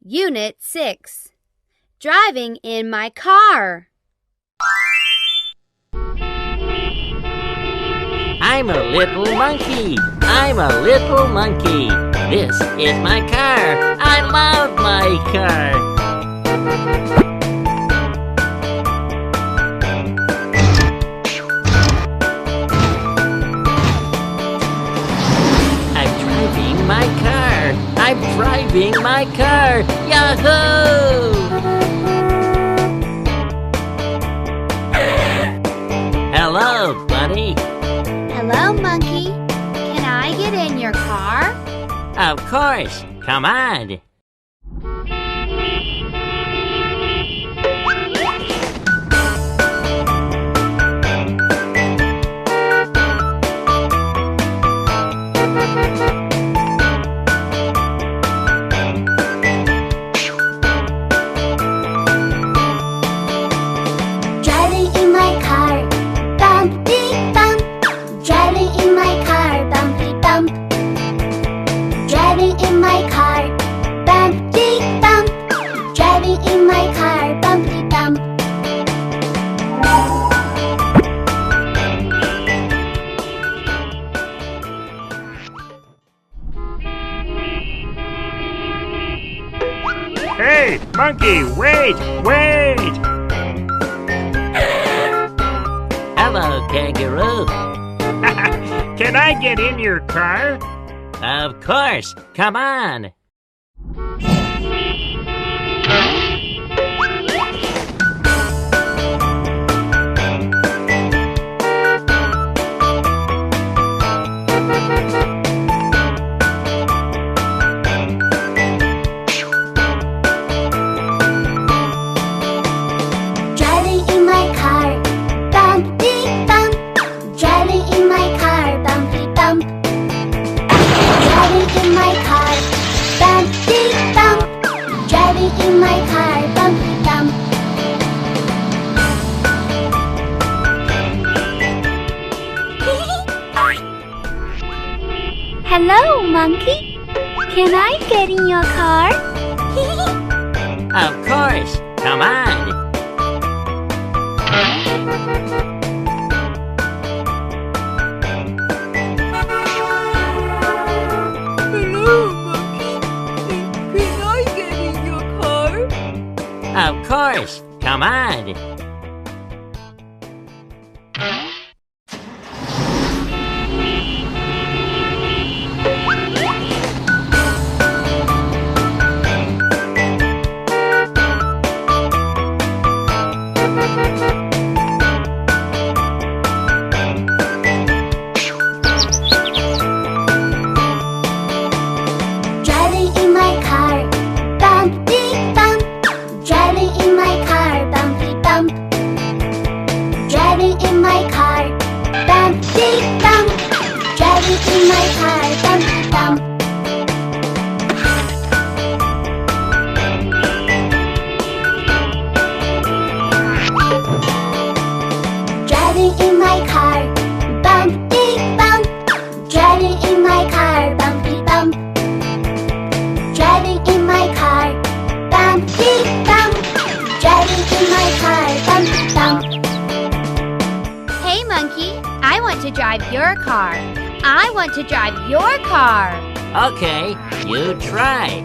Unit 6. Driving in my car. I'm a little monkey. I'm a little monkey. This is my car. I love my car. I'm driving my car. Yahoo! Hello, buddy. Hello, monkey. Can I get in your car? Of course. Come on. Hey, monkey, wait! Hello, Kangaroo. Can I get in your car? Of course. Come on. Hello, monkey. Can I get in your car? Of course. Come on. Hello, monkey. Can I get in your car? Of course. Come on. Hey, monkey. I want to drive your car. I want to drive your car. Okay, you try.